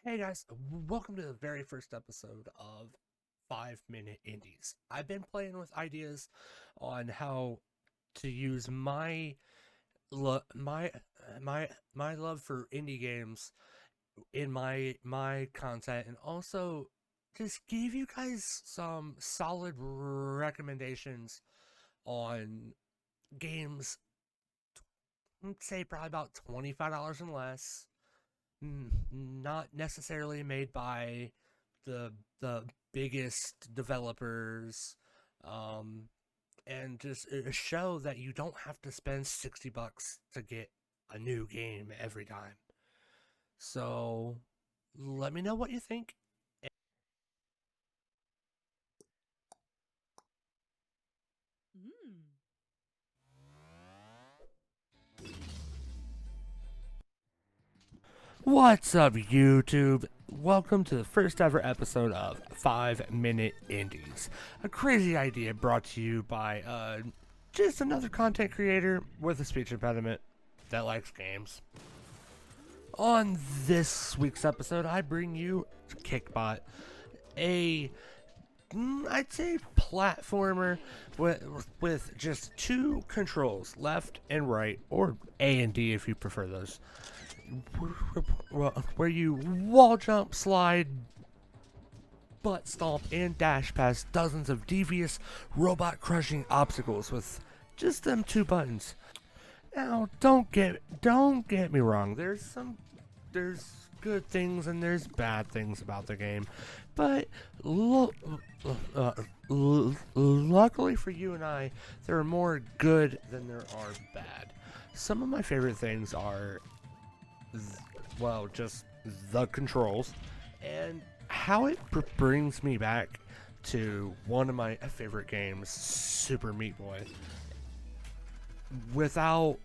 Hey guys, welcome to the very first episode of 5 Minute Indies. I've been playing with ideas on how to use my my love for indie games in my content, and also just give you guys some solid recommendations on games. I'd say probably about $25 and less. Not necessarily made by the biggest developers, um, and just show that you don't have to spend $60 to get a new game every time. So let me know what you think. Mm. What's up, YouTube? Welcome to the first ever episode of 5 Minute Indies, a crazy idea brought to you by just another content creator with a speech impediment that likes games. On this week's episode, I bring you Kickbot, a I'd say platformer with just two controls, left and right, or A and D if you prefer those. Where you wall jump, slide, butt stomp, and dash past dozens of devious, robot crushing obstacles with just them two buttons. Now, don't get me wrong. There's good things and there's bad things about the game, but uh, luckily for you and I, there are more good than there are bad. Some of my favorite things are, just the controls and how it brings me back to one of my favorite games, Super Meat Boy, without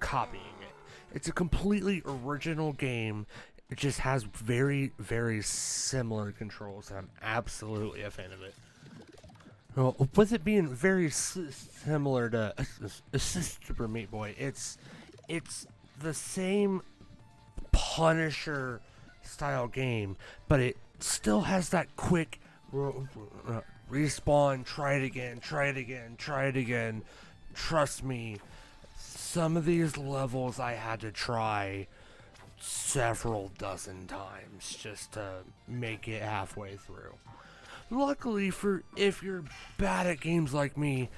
copying it. It's a completely original game. It just has very, very similar controls, and I'm absolutely a fan of it. Well, with it being very similar to Super Meat Boy, it's the same Punisher style game, but it still has that quick respawn, try it again, try it again, try it again. Trust me, some of these levels I had to try several dozen times just to make it halfway through. Luckily, for if you're bad at games like me,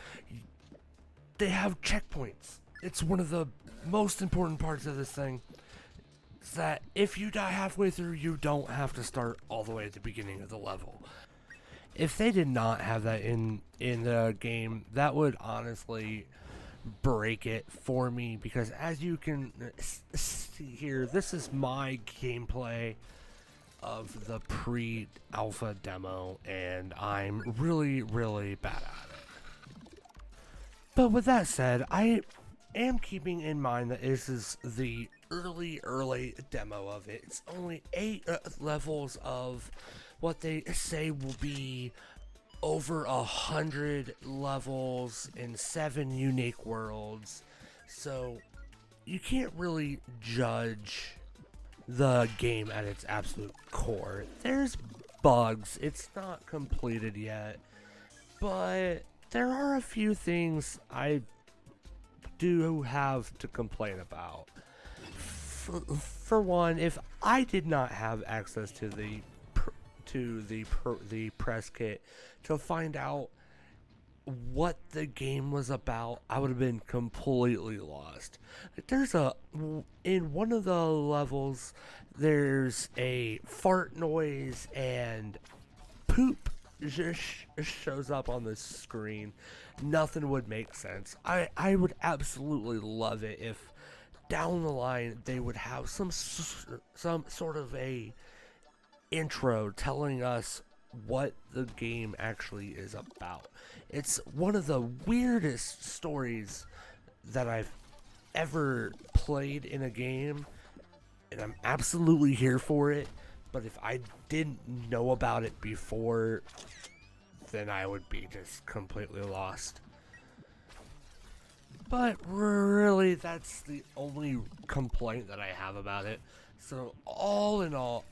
they have checkpoints. It's one of the most important parts of this thing. Is that if you die halfway through, you don't have to start all the way at the beginning of the level. If they did not have that in the game, that would honestly break it for me, because as you can see here, this is my gameplay of the pre-alpha demo, and I'm really, really bad at it. But with that said, I am keeping in mind that this is the early demo of it. It's only 8 levels of what they say will be over 100 levels in 7 unique worlds. So you can't really judge the game at its absolute core. There's bugs, it's not completed yet, but there are a few things I do have to complain about. For one, if I did not have access to the press kit to find out what the game was about, I would have been completely lost. There's in one of the levels, there's a fart noise and poop just shows up on the screen. Nothing would make sense. I would absolutely love it if down the line they would have some sort of a intro telling us what the game actually is about. It's one of the weirdest stories that I've ever played in a game, and I'm absolutely here for it. But if I didn't know about it before, then I would be just completely lost. But really, that's the only complaint that I have about it. So, all in all,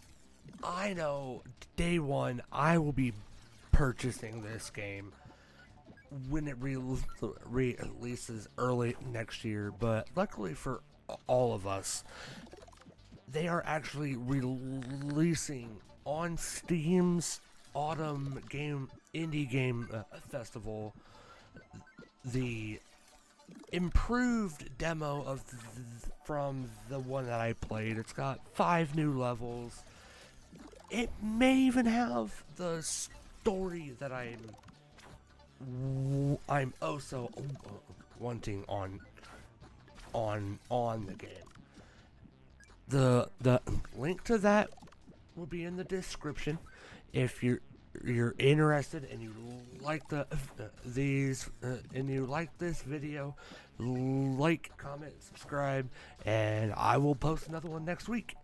I know day one I will be purchasing this game when it releases early next year, but luckily for all of us, they are actually releasing on Steam's Autumn Game Indie Game Festival the improved demo of from the one that I played. It's got 5 new levels. It may even have the story that I'm oh so wanting on the game. The link to that will be in the description. If you're interested and you like these and you like this video, like, comment, subscribe, and I will post another one next week.